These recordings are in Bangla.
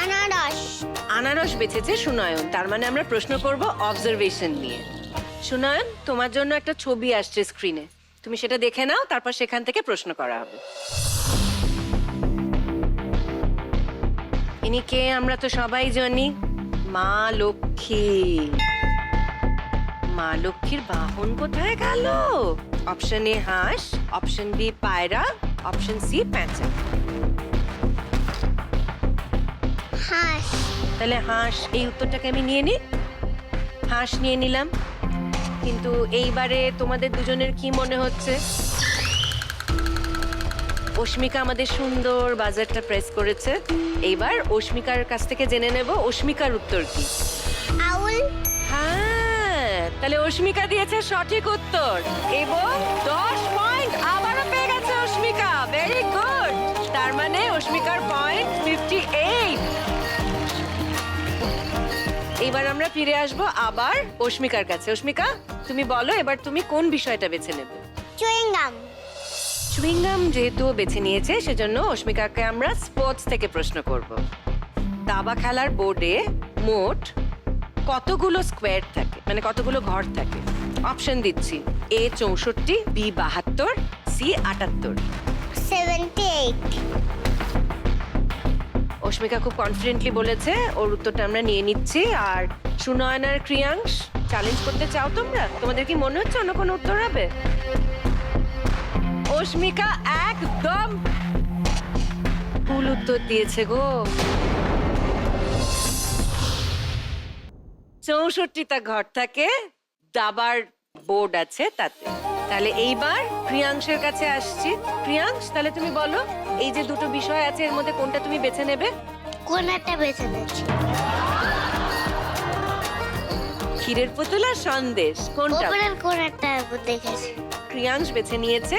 আনারস। আনারস বেঁচেছে সুনয়ন, তার মানে আমরা প্রশ্ন করব অবজারভেশন নিয়ে। সুনয়ন, তোমার জন্য একটা ছবি আসছে স্ক্রিনে, তুমি সেটা দেখে নাও, তারপর সেখান থেকে প্রশ্ন করা হবে। ইনি কে আমরা তো সবাই জানি, মা লক্ষ্মী। মা লক্ষ্মীর বাহন কোথায় গেল? অপশন এ হাঁস, অপশন বি পায়রা, অপশন সি প্যাঁচা। হাঁস। তাহলে হাঁস, এই উত্তরটাকে আমি নিয়ে নিই। হাঁস নিয়ে নিলাম, কিন্তু এইবারে তোমাদের দুজনের কি মনে হচ্ছে? অস্মিকা আমাদের সুন্দর বাজারটা প্রেস করেছে, এইবার অস্মিকার কাছ থেকে জেনে নেব অস্মিকার উত্তর কি। আউল। হ্যাঁ, তাহলে অস্মিকা দিয়েছে সঠিক উত্তর এবং 10 পয়েন্ট আবারও পেয়ে গেছে অস্মিকা। ভেরি গুড, তার মানে অস্মিকার পয়েন্ট 58। এবার আমরা ফিরে আসবো আবার অস্মিকার কাছে। অস্মিকা, তুমি বলো এবার তুমি কোন বিষয়টা বেছে নেবে? চুইংগাম। চুইংগাম যেহেতু বেছে নিয়েছে, সেজন্য অস্মিকাকে আমরা স্পোর্টস থেকে প্রশ্ন করব। দাবা খেলার বোর্ডে মোট কতগুলো স্কোয়ার থাকে, মানে কতগুলো ঘর থাকে? অপশন দিচ্ছি, এ 64, বি 72, সি 78। 78। অস্মিকা খুব কনফিডেন্টলি বলেছে, ওর উত্তরটা আমরা নিয়ে নিচ্ছি। আর সুনয়ন আর ক্রিয়াংশ, চ্যালেঞ্জ করতে চাও তোমরা? তোমাদের কি মনে হচ্ছে অন্য কোনো উত্তর হবে? অস্মিকা একদম ভুল উত্তর দিয়েছে গো। 64টা ঘর থাকে, দাবার বোর্ড আছে তাতে। তাহলে এইবার ক্রিয়াংশের কাছে আসছি। ক্রিয়াংশ, তাহলে তুমি বলো, এই যে দুটো বিষয় আছে এর মধ্যে কোনটা তুমি বেছে নেবে? কোন একটা বেছে নিচ্ছি। ক্ষীরের পুতুল আর সন্দেশ, কোনটা? ওপরের কোন একটা দেখেছি। ক্রিয়াংশ বেছে নিয়েছে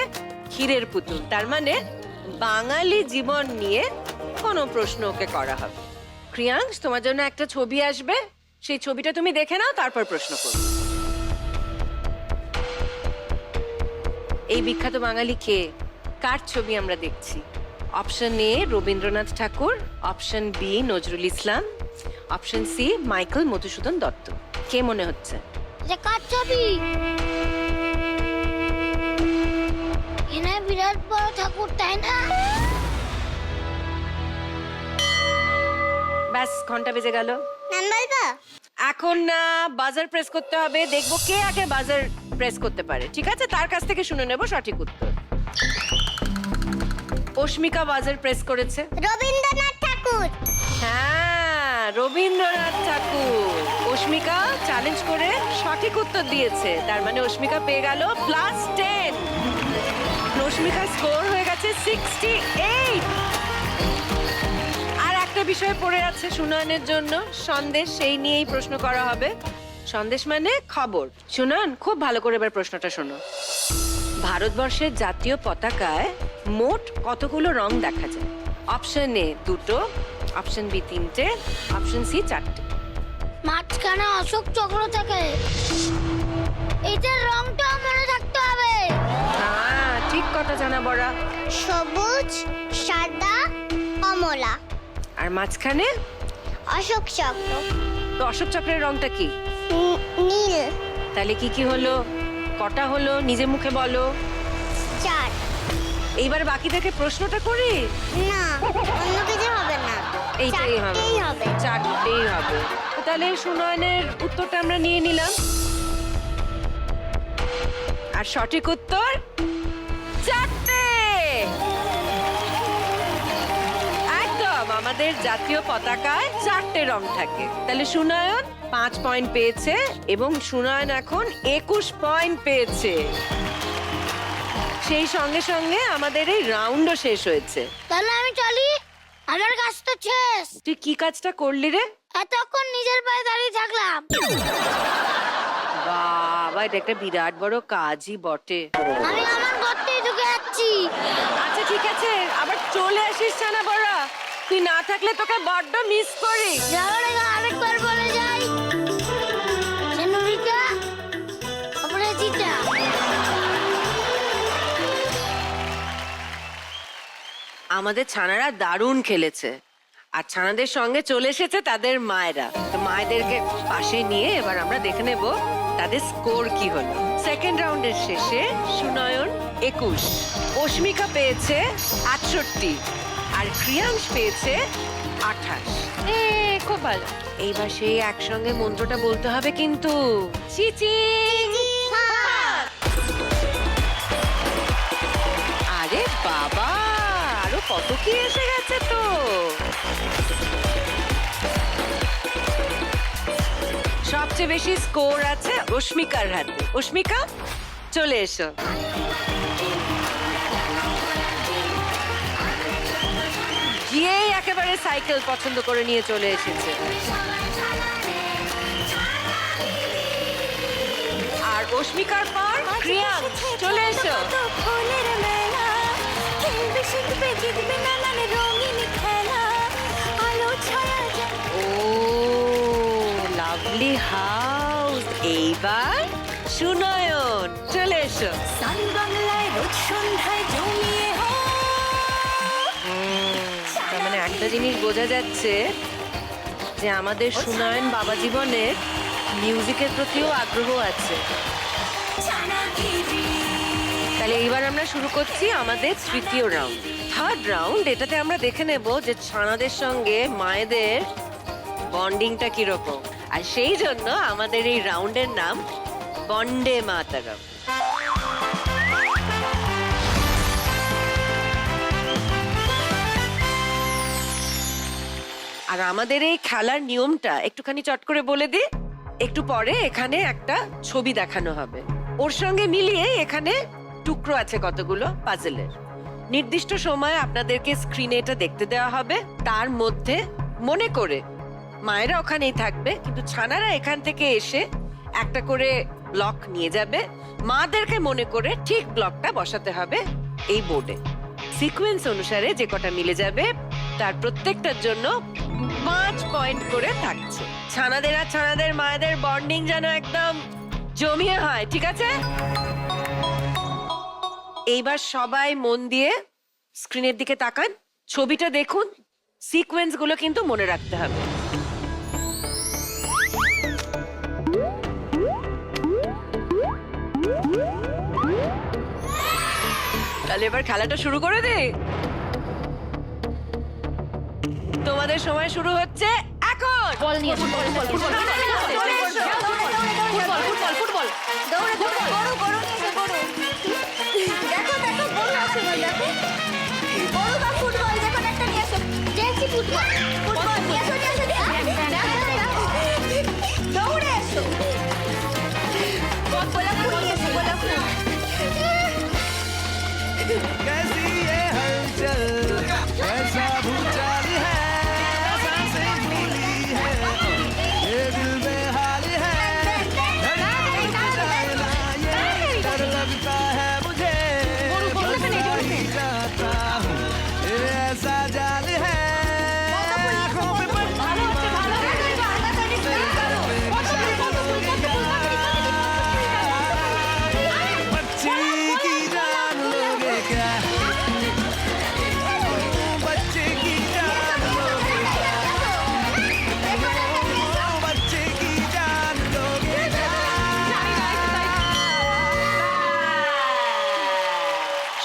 ক্ষীরের পুতুল, তার মানে বাঙালি জীবন নিয়ে কোনো প্রশ্ন ওকে করা হবে। ক্রিয়াংশ, তোমার জন্য একটা ছবি আসবে, সেই ছবিটা তুমি দেখে নাও, তারপর প্রশ্ন করবে। এই বিখ্যাত বাঙালি কে, কার ছবি আমরা দেখছি? Option A Rabindranath Thakur, option B Nazrul Islam, option C Michael Madhusudan Dutt. কে মনে হচ্ছে? এটা কার ছবি? এনে বিরাট বড় ঠাকুর, তাই না? ব্যাস, ঘন্টা বেজে গেল। নাম বলবো? এখন না, বাজার প্রেস করতে হবে, দেখবো কে আগে বাজার প্রেস করতে পারে। ঠিক আছে, তার কাছ থেকে শুনে নেব সঠিক উত্তর। অস্মিকা বাজার প্রেস করেছে। রবীন্দ্রনাথ ঠাকুর। হ্যাঁ, রবীন্দ্রনাথ ঠাকুর। অস্মিকা চ্যালেঞ্জ করে সঠিক উত্তর দিয়েছে, তার মানে অস্মিকা পেয়ে গেল +10। অস্মিকার স্কোর হয়ে গেছে 68। আর একটা বিষয় পড়ে আছে সুনয়নের জন্য, সন্দেশ, সেই নিয়েই প্রশ্ন করা হবে। সন্দেশ মানে খবর। সুনয়ন, খুব ভালো করে এবার প্রশ্নটা শোনো। ভারতবর্ষের জাতীয় পতাকায় মোট কতগুলো রং দেখা যায়? অপশন এ 2টো, অপশন বি 3টে, অপশন সি 4টে। মাঝখানে অশোক চক্র থাকে, এটার রংটা মনে থাকতে হবে। হ্যাঁ, ঠিক কথা জানা বড়া। সবুজ, সাদা, কমলা। আর মাঝখানে অশোক চক্র। তো অশোক চক্রের রংটা কি? নীল। তাহলে কি কি হলো, কটা হলো, নিজে মুখে বলো। 4। এইবার বাকি থেকে প্রশ্নটা করি। না, অন্য কিছু হবে না, এইটাই হবে, চারটেই হবে। 4টেই হবে। তো তাহলে সুনয়নের উত্তরটা আমরা নিয়ে নিলাম, আর সঠিক উত্তর 4টে। একদম, আমাদের জাতীয় পতাকায় 4টে রং থাকে। তাহলে সুনয়ন 5 পয়েন্ট পেয়েছে এবং সুনয়ন এখন 21 পয়েন্ট পেয়েছে। সেই সঙ্গে সঙ্গে আমাদের এই রাউন্ডও শেষ হয়েছে। তাহলে আমি চলি, আমার কাজ তো শেষ। তুই কি কাজটা করলি রে? এতক্ষণ নিজের পায়ে দাঁড়িয়ে থাকলাম। বাবা, এটা একটা বিরাট বড় কাজই বটে। আমি আমার ঘরটাই ঢুকে যাচ্ছি। আচ্ছা ঠিক আছে, আবার চলে আসিস না বড়া, তুই না থাকলে তোকে বড্ড মিস করি। যাওয়ার আগে আরেকবার বলে যাই, সেনরিটা, অপরাজিতা। আমাদের ছানারা দারুণ খেলেছে, আর ছানাদের সঙ্গে চলে এসেছে তাদের মায়েরা। তো মায়েদেরকে পাশে নিয়ে এবার আমরা দেখে নেব তাদের স্কোর কি হলো। সেকেন্ড রাউন্ডের শেষে সুনয়ন 21, অস্মিকা পেয়েছে 68 আর ক্রিয়াংশ পেয়েছে 28। খুব ভালো। এইবার সেই একসঙ্গে মন্ত্রটা বলতে হবে কিন্তু, চিচিং। আরে বাবা, আরো কত কি এসে গেছে তো। সবচেয়ে বেশি স্কোর আছে অস্মিকার হাতে। অস্মিকা, চলে এসো। গিয়েই একেবারে সাইকেল পছন্দ করে নিয়ে চলে এসেছে। আর অস্মিকার পর ক্রিয়াংশ, চলে এসো। ও লাভলি হাউস। এইবার সুনয়ন, চলে এসো। তার মানে একটা জিনিস বোঝা যাচ্ছে যে আমাদের সুনয়ন বাবা জীবনের মিউজিকের প্রতিও আগ্রহ আছে। তাহলে এইবার আমরা শুরু করছি আমাদের তৃতীয় রাউন্ড। থার্ড রাউন্ড, এটাতে আমরা দেখে নেব যে ছানাদের সঙ্গে মায়েদের বন্ডিংটা কিরকম। আর সেই জন্য আমাদের এই রাউন্ডের নাম বন্ডে মাতারাম। আর আমাদের এই খেলার নিয়মটা একটুখানি চট করে বলে দিই। একটু পরে এখানে একটা ছবি দেখানো হবে, ওর সঙ্গে মিলিয়ে এখানে টুকরো আছে কতগুলো পাজেলের। নির্দিষ্ট সময় আপনাদেরকে স্ক্রিনে এটা দেখতে দেওয়া হবে। তার মধ্যে মনে করে মায়েরা ওখানেই থাকবে, কিন্তু ছানারা এখান থেকে এসে একটা করে ব্লক নিয়ে যাবে। মাদেরকে মনে করে ঠিক ব্লকটা বসাতে হবে এই বোর্ডে। সিকোয়েন্স অনুসারে যে কটা মিলে যাবে তার প্রত্যেকটার জন্য 5 পয়েন্ট করে থাকছে। ছানাদের আর ছানাদের মায়েদের বন্ডিং যেন একদম জমিয়ে হয়, ঠিক আছে? এইবার সবাই মন দিয়ে স্ক্রিনের দিকে তাকান, ছবিটা দেখুন। সিকোয়েন্স গুলো কিন্তু মনে রাখতে হবে। তাহলে এবার খেলাটা শুরু করে দে। তোমাদের সময় শুরু হচ্ছে এখন। বল নিয়ে ফুটবল ফুটবল ফুটবল দৌড়ে দৌড়ে গরু গরু নিয়ে গরু দেখো দেখো গরু আছে ভাই, দেখো গরু বা ফুটবল দেখো একটা নিয়ে এসো। জেসি ফুটবল ফুটবল নিয়ে এসো দৌড়ে এসো। গোলাপ ফুল নিয়ে এসো, গোলাপ ফুল। कैसी ये हलचल, कैसा भूचाल है, सांसें भूली है, ये दिल बेहाल है, ये डर लगता है मुझे, फंसना ही चाहता हूँ, ये ऐसा जाल है, आँखों पे पट्टी बच्ची की जान लोगे क्या, बच्चे की जान लोगे क्या, बच्चे की जान लोगे क्या।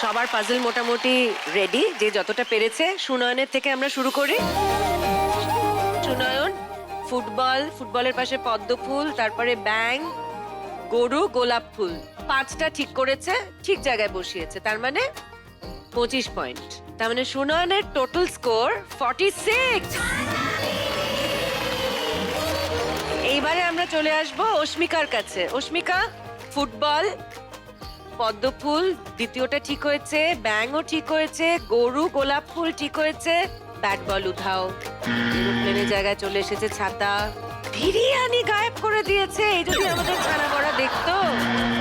সবার পাজল মোটামুটি রেডি, যে যতটা পেরেছে। সুনয়নের থেকে আমরা শুরু করি। সুনয়ন ফুটবল, ফুটবলের পাশে পদ্ম ফুল, তারপরে ব্যাং, গরু, গোলাপ ফুল, 5টা ঠিক করেছে, ঠিক জায়গায় বসিয়েছে। তার মানে 25 পয়েন্ট। তার মানে সুনয়নের টোটাল স্কোর 46। এইবারে আমরা চলে আসব অস্মিকার কাছে। অস্মিকা, ফুটবল, পদ্ম ফুল দ্বিতীয়টা ঠিক হয়েছে, ব্যাংও ঠিক হয়েছে, গরু, গোলাপ ফুল ঠিক হয়েছে, ব্যাট বল উঠাও। এরোপ্লেনের জায়গায় চলে এসেছে ছাতা। বিরিয়ানি গায়েব করে দিয়েছে। এই যদি আমাদের ছানা বড়া দেখতো।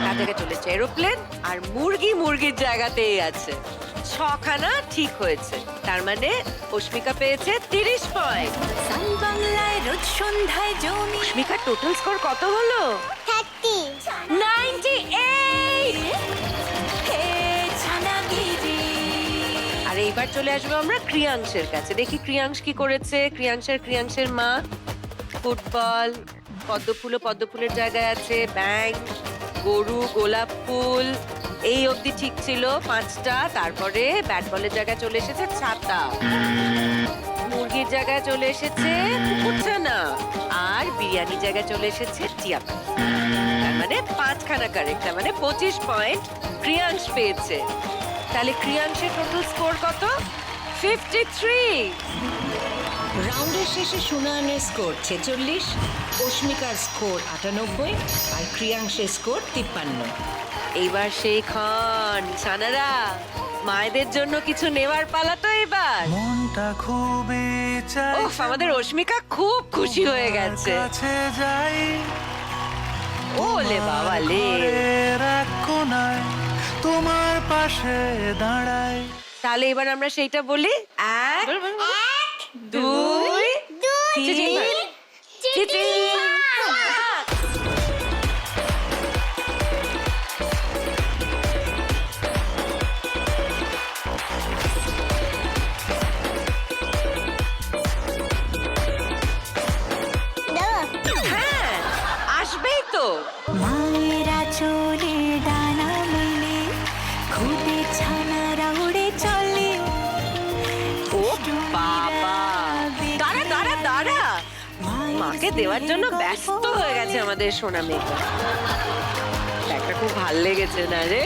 তা থেকে চলেছে এরোপ্লেন, আর মুরগি মুরগির জায়গাতেই আছে। 6খানা ঠিক হয়েছে। তার মানে অস্মিকা পেয়েছে 30 পয়েন্ট। সান বাংলায় রোজ সন্ধ্যায় জমি অস্মিকার টোটাল স্কোর কত হলো? 30। 98। হে ছানাগিরি। আর এই এইবার চলে আসবো আমরা ক্রিয়াংশের কাছে। দেখি ক্রিয়াংশ কি করেছে। ক্রিয়াংশের মা ফুটবল, পদ্মফুল, পদ্মফুলের জায়গায় আছে ব্যাঙ, গরু, গোলাপ ফুল, এই অবধি ঠিক ছিল 5টা। তারপরে ব্যাট বলের জায়গায় চলে এসেছে ছাতা, মুরগির জায়গায় চলে এসেছে কুকুরছানা, আর বিরিয়ানির জায়গায় চলে এসেছে টিয়া পাখি। তার মানে 5খানা কারেক্ট, মানে 25 পয়েন্ট ক্রিয়াংশ পেয়েছে। তাহলে ক্রিয়াংশের টোটাল স্কোর কত? 53। রাউন্ডের শেষে সুনয়নের স্কোর 46, অস্মিকার স্কোর 98 আর ক্রিয়াংশের স্কোর 53। এইবার সেই ক্ষণ সানারা মায়েদের জন্য কিছু নেওয়ার পালা তো এবার। মনটা খুবই চাই ওফ, আমাদের অস্মিকা খুব খুশি হয়ে গেছে। কাছে যাই ওলে বাবা লে। ঘরের এক কোণায় তোমার পাশে দাঁড়াই। তাহলে এবার আমরা সেইটা বলি। 1 2 3 চিঠি। হ্যাঁ, আসবেই তো। মায়েরা চলে ডানা মেলে, খুদে ছানারা উড়ে চলে। ও বাবা, দাঁড়া দাঁড়া দাঁড়া, মাকে দেওয়ার জন্য ব্যস্ত হয়ে গেছে আমাদের সোনা মেয়েটা। একটা খুব ভাল লেগেছে না রে?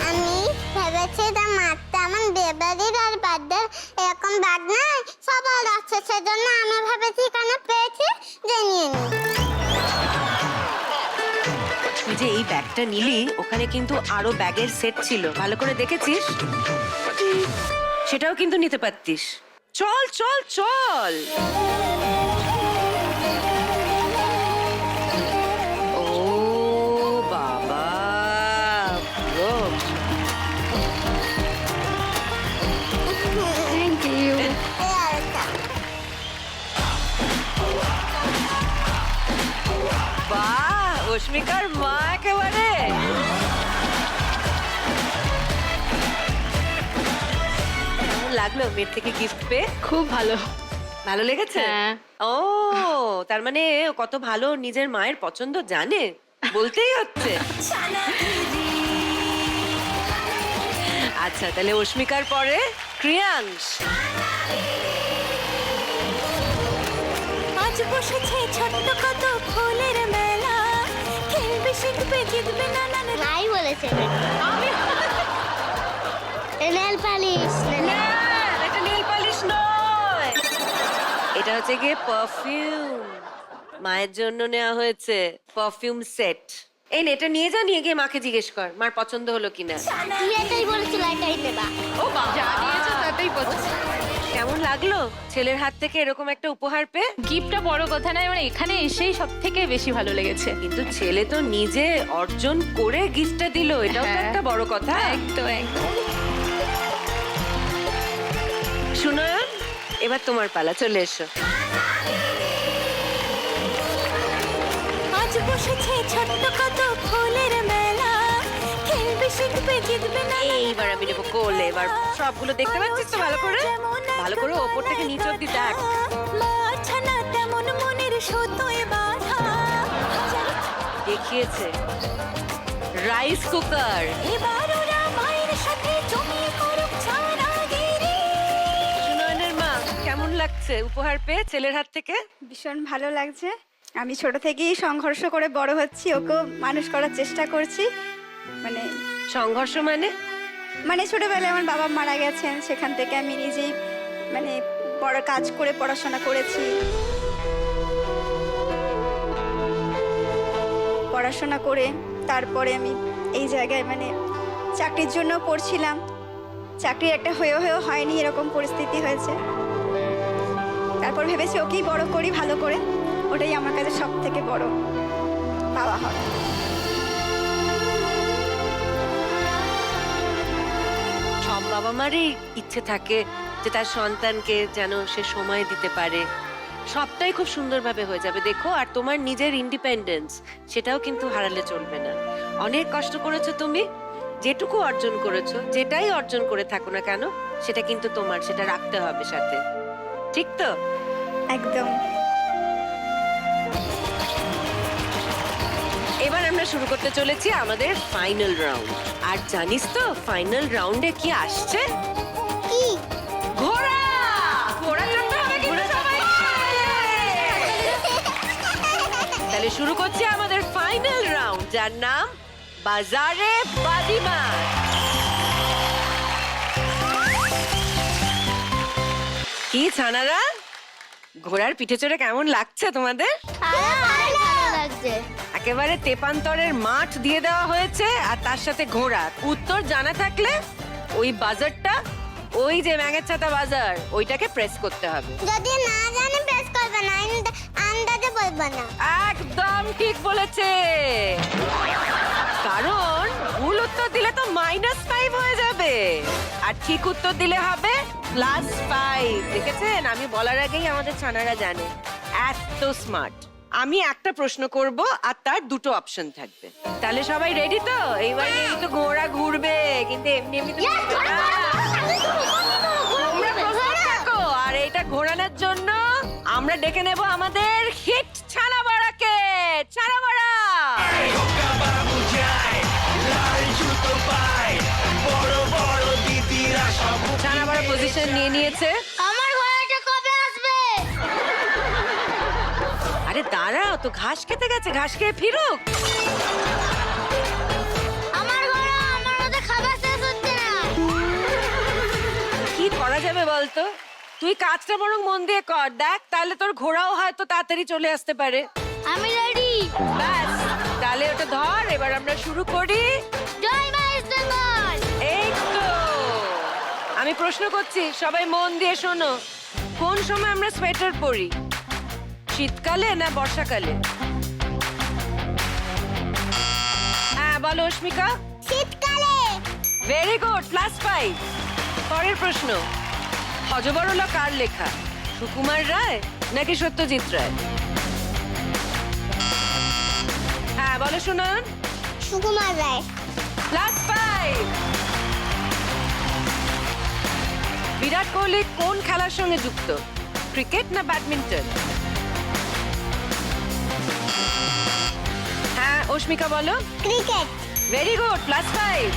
আমি ভেবেছি তার মারতে আমার বেবারির আর বার্থডে এরকম ব্যাগ নাই, সবার আছে, সেজন্য আমি ভেবেছি এখানে পেয়েছি যে নিয়ে নিই। তুই যে এই ব্যাগটা নিলি, ওখানে কিন্তু আরো ব্যাগের সেট ছিল, ভালো করে দেখেছিস? সেটাও কিন্তু নিতে পারতিস। চল চল চল। ও বাবা, পুরো থ্যাংক ইউ। এই আরেকটা। বাহ, অস্মিকার মা একেবারে। কেমন লাগলো মেয়ের থেকে গিফট পেয়ে? খুব ভালো। ভালো লেগেছে? হ্যাঁ। ও, তার মানে ও কত ভালো নিজের মায়ের পছন্দ জানে, বলতেই হচ্ছে। আচ্ছা, তাহলে অস্মিকার পরে ক্রিয়াংশ। আজ বসেছে ছোট্ট কত ফুলের মেলা, খেলবে শিখবে জিতবে নানান। নাই বলেছে নেল পালিশ। না, এটা নীল পালিশ নয়, এটা হচ্ছে গিয়ে পারফিউম। মায়ের জন্য নেওয়া হয়েছে পারফিউম সেট। এই নে, এটা নিয়ে যা, নিয়ে গিয়ে মাকে জিজ্ঞেস কর মার পছন্দ হলো কিনা। তুই এটাই বলেছিল, এটাই দেবা। ও বাবা, যা দিয়েছো তাতেই পছন্দ। কেমন লাগলো ছেলের হাত থেকে এরকম একটা উপহার পেয়ে? গিফটটা বড় কথা নয়, মানে এখানে এসেই সব থেকে বেশি ভালো লেগেছে। কিন্তু ছেলে তো নিজে অর্জন করে গিফটটা দিল, এটাও তো হ্যাঁ। একটা বড় কথা। একদম একদম। সুনয়ন, এবার তোমার পালা, চলে এসো। আজ বসেছে ছোট্ট কত ফুলের মেলা, খেলবে শিখবে জিতবে নানান। এইবার আমি নেবো কোলে। এবার সবগুলো দেখতে পাচ্ছিস তো ভালো করে? ভালো করে ওপর থেকে নিচ অব্দি দেখ। মাছানা তেমন মনের সুতোয় বাঁধা, দেখিয়েছে রাইস কুকার। এবার ওরা মায়ের সাথে জমিয়ে করুক ছানাগিরি। সুনয়নের মা, কেমন লাগছে উপহার পেয়ে ছেলের হাত থেকে? ভীষণ ভালো লাগছে। আমি ছোট থেকেই সংঘর্ষ করে বড় হচ্ছি, ওকেও মানুষ করার চেষ্টা করছি। মানে সংঘর্ষ মানে ছোটবেলায় আমার বাবা মারা গেছেন, সেখান থেকে আমি নিজেই মানে বড় কাজ করে পড়াশোনা করেছি। পড়াশোনা করে তারপরে আমি এই জায়গায় মানে চাকরির জন্য পড়ছিলাম। চাকরি একটা হয়েও হয়নি, এরকম পরিস্থিতি হয়েছে। তারপর ভেবেছি ওকেই বড় করি ভালো করে, ওটাই আমার কাছে সব থেকে বড় পাওয়া হবে। সব বাবা মারই ইচ্ছে থাকে যে তার সন্তানকে যেন সে সময় দিতে পারে। সবটাই খুব সুন্দরভাবে হয়ে যাবে দেখো। আর তোমার নিজের ইন্ডিপেন্ডেন্স, সেটাও কিন্তু হারালে চলবে না। অনেক কষ্ট করেছো তুমি, যেটুকু অর্জন করেছো, যেটাই অর্জন করে থাকো না কেন, সেটা কিন্তু তোমার, সেটা রাখতে হবে সাথে, ঠিক তো? একদম। এবার আমরা শুরু করতে চলেছি আমাদের ফাইনাল রাউন্ড। আর জানিস তো ফাইনাল রাউন্ডে কি আসছে? কি? ঘোড়া! ঘোড়া চড়তে হবে কিন্তু সবাইকে! তাহলে শুরু করছি আমাদের ফাইনাল রাউন্ড, যার নাম বাজারে বাজিমাত। কি ছানারা, ঘোড়ার পিঠে চড়ে কেমন লাগছে তোমাদের? আরে ভালো লাগছে। একেবারে তেপান্তরের মাঠ দিয়ে দেওয়া হয়েছে আর তার সাথে ঘোড়া। উত্তর জানা থাকলে ওই বাজারটা, ওই যে ম্যাঙের ছাতা বাজার, ওইটাকে প্রেস করতে হবে। যদি না জানি প্রেস করবে না, আন্দাজে বলবে না। একদম ঠিক বলেছে, কারণ ভুল উত্তর দিলে তো -5 হয়ে যাবে আর ঠিক উত্তর দিলে হবে +5। দেখেছেন, আমি বলার আগেই আমাদের ছানারা জানে, এত স্মার্ট। আমি একটা প্রশ্ন করব আর তার দুটো অপশন থাকবে। তাহলে সবাই রেডি তো? এইবার কিন্তু ঘোড়া ঘুরবে, কিন্তু এমনি এমনি তো ঘুরবে না। তোমরা প্রস্তুত থাকো। আর এইটা ঘোরানোর জন্য আমরা ডেকে নেব আমাদের হিট ছানা বাড়াকে। ছানা বাড়া, ছানা বাড়া পজিশন নিয়ে নিয়েছে। আমার ঘোড়াটা কবে আসবে? আরে দাঁড়াও তো, ঘাস খেতে গেছে, ঘাস খেয়ে ফিরুক। আমার ঘোড়া আমার মধ্যে খাবার শেষ হচ্ছে না। কি করা যাবে বলতো? তুই কাজটা বরং মন দিয়ে কর, দেখ তাহলে তোর ঘোড়াও হয়তো তাড়াতাড়ি চলে আসতে পারে। আমি রেডি। ব্যাস, তাহলে ওটা ধর। এবার আমরা শুরু করি। জয় মা ইস্ট বেঙ্গল। এই তো, আমি প্রশ্ন করছি, সবাই মন দিয়ে শোনো। কোন সময় আমরা সোয়েটার পরি? শীতকালে না বর্ষাকালে? হ্যাঁ বলো অস্মিকা। শীতকালে। Very good, +5। পরের প্রশ্ন, হযবরলা কার লেখা? সুকুমার রায় নাকি সত্যজিৎ রায়? হ্যাঁ বলো শুনুন। সুকুমার রায়। +5। বিরাট কোহলি কোন খেলার সঙ্গে যুক্ত? ক্রিকেট না ব্যাডমিন্টন? হ্যাঁ অস্মিকা বলো। ক্রিকেট। Very good, +5।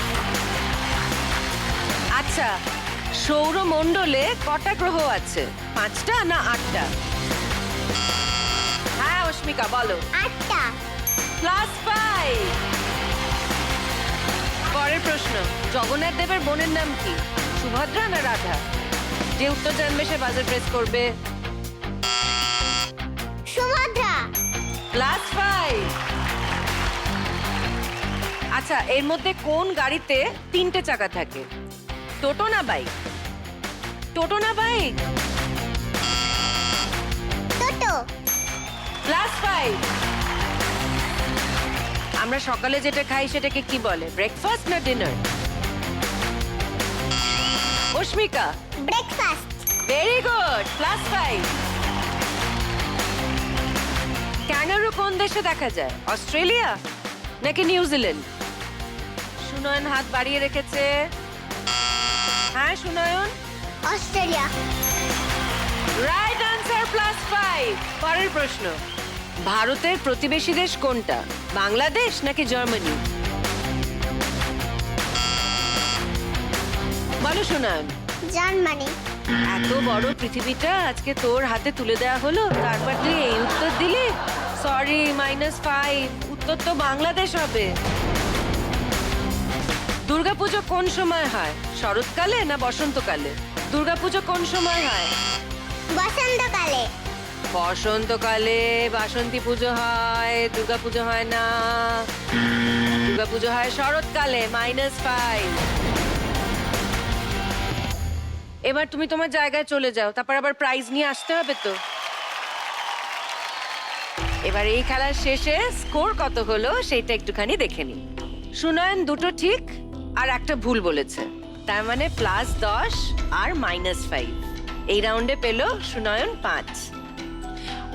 আচ্ছা, সৌরমণ্ডলে কটা গ্রহ আছে? 5টা না 8টা? হ্যাঁ অস্মিকা বলো। 8টা। +5। পরের প্রশ্ন, জগন্নাথ দেবের বোনের নাম কি? সুভদ্রা না রাধা? যে উত্তর জানবে সে বাজার প্রেস করবে। সুভদ্রা। +5। আচ্ছা, এর মধ্যে কোন গাড়িতে 3টে চাকা থাকে? টোটো না বাইক? টোটো না বাইক? টোটো। +5। আমরা সকালে যেটা খাই সেটাকে কি বলে? ব্রেকফাস্ট না dinner? অস্মিকা। Breakfast. Very good, +5। Kangaroo কোন দেশে দেখা যায়? অস্ট্রেলিয়া নাকি নিউজিল্যান্ড? সুনয়ন হাত বাড়িয়ে রেখেছে। হ্যাঁ সুনয়ন। অস্ট্রেলিয়া। Right answer, +5। পরের প্রশ্ন, ভারতের প্রতিবেশী দেশ কোনটা? বাংলাদেশ নাকি জার্মানি? বলো সুনয়ন। জার্মানি। এত বড় পৃথিবীটা আজকে তোর হাতে তুলে দেওয়া হলো, তারপর তুই এই উত্তর দিলি? সরি, -5। উত্তর তো বাংলাদেশ হবে। দুর্গাপুজো কোন সময় হয়? শরৎকালে না বসন্তকালে? দুর্গাপুজো কোন সময় হয়? বসন্তকালে। বসন্তকালে বাসন্তী পুজো হয়, দুর্গাপুজো হয় না। দুর্গাপুজো হয় শরৎকালে, -5। এবার তুমি তোমার জায়গায় চলে যাও, তারপর আবার প্রাইজ নিয়ে আসতে হবে তো। এবার এই খেলার শেষে স্কোর কত হলো সেটা একটুখানি দেখে নিই। সুনয়ন 2টো ঠিক আর একটা ভুল বলেছে, তার মানে +10 আর -5। এই রাউন্ডে পেল সুনয়ন 5।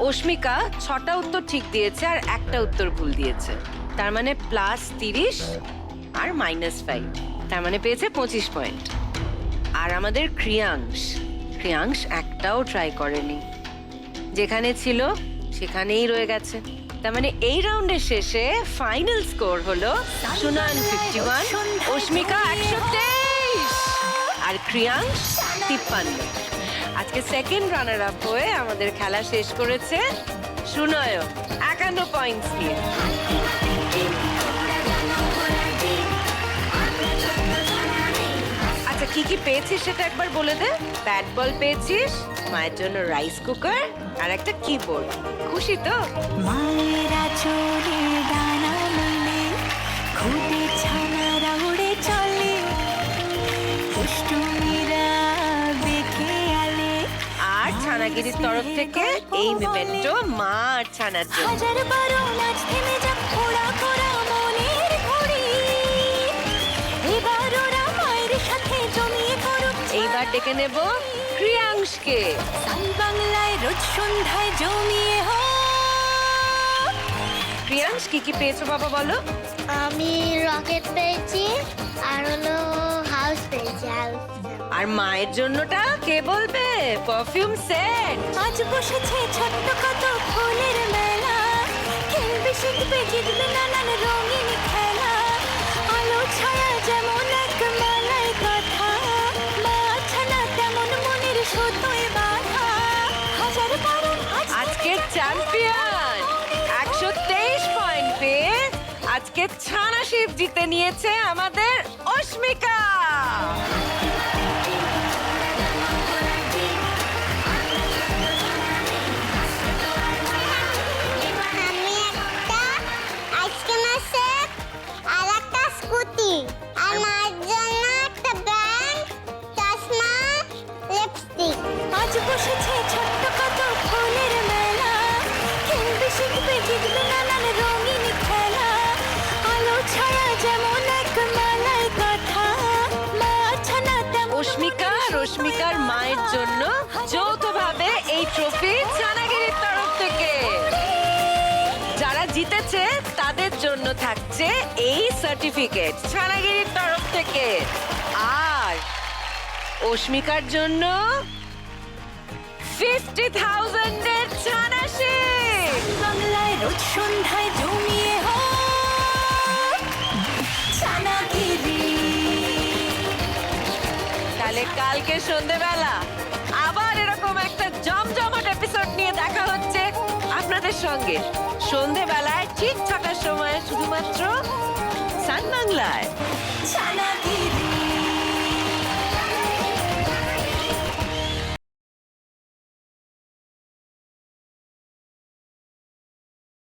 অস্মিকা 6টা উত্তর ঠিক দিয়েছে আর একটা উত্তর ভুল দিয়েছে, তার মানে +30 আর -5, তার মানে পেয়েছে 25 পয়েন্ট। আর আমাদের ক্রিয়াংশ একটাও ট্রাই করেনি, যেখানে ছিল সেখানেই রয়ে গেছে। তার মানে এই রাউন্ডের শেষে ফাইনাল স্কোর হলো সুনান 51, অস্মিকা 123 আর ক্রিয়াংশ 53। আজকে সেকেন্ড রানার আপ হয়ে আমাদের খেলা শেষ করেছে সুনয় 51 পয়েন্টস নিয়ে। আচ্ছা, কি কি পেয়েছিস সেটা একবার বলে দে। ব্যাট বল পেয়েছিস, মায়ের জন্য রাইস কুকার আর একটা কিবোর্ড। খুশি তো? মায়েরা চলে ডানা মেলে খুদে ছানারা উড়ে চলে দুষ্টুমিরা দেখে আলে আর ছানাগিরির তরফ থেকে এই মেমেন্টো মা আর ছানার জন্য। হাজার বারো নাচ থেমে যাক ওরা করা মনের ঘড়ি এবার ওরা মায়ের সাথে জমিয়ে করুক এইবার ডেকে নেব ক্রিয়াংশকে। সান বাংলায় রোজ সন্ধ্যায় জমিয়ে হোক ক্রিয়াংশ, কি কি পেয়েছো বাবা বলো? আমি রকেট পেয়েছি আর হলো হাউস পেয়েছি, হাউস। আর মায়ের জন্যটা কে বলবে? Perfume set. আজ বসেছে ছোট্ট কত ফুলের মেলা খেলবে শিখবে জিতবে নানান রঙিন খেলা আলো ছায়া যেমন এক মালাই কথা মা ছানা তেমন মনের সুতোয় বাঁধা হাজার বারণ আজকের চ্যাম্পিয়ন 123 পয়েন্ট পেয়ে আজকে ছানা শিপ জিতে নিয়েছে আমাদের অস্মিকা। আমি একটা আইসক্রিমের সেট আর একটা স্কুটি আর মায়ের জন্য একটা ব্যান্ড, চশমা, লিপস্টিক। আজ বসেছে ছোট্ট কত ফুলের মেলা খেলবে শিখবে জিতবে নানান রঙিন খেলা আলো ছায়া যেমন এক মালাই কথা মা ছানা তেমন অস্মিকা রশ্মিকার মায়ের জন্য যৌথভাবে এই ট্রফি ছানাগিরির তরফ থেকে। যারা জিতেছে তাদের জন্য থাকছে এই সার্টিফিকেট ছানাগিরির তরফ থেকে। আর অস্মিকার জন্য 50,000 এর ছানা শিপ। বাংলায় রোজ সন্ধ্যায় জমিয়ে হোক ছানাগিরি তাহলে কালকে সন্ধেবেলা আবার এরকম একটা জমজমাট এপিসোড নিয়ে দেখা হচ্ছে আপনাদের সঙ্গে সন্ধেবেলায় ঠিক 6টার সময় শুধুমাত্র সান বাংলায়। ছানাগিরি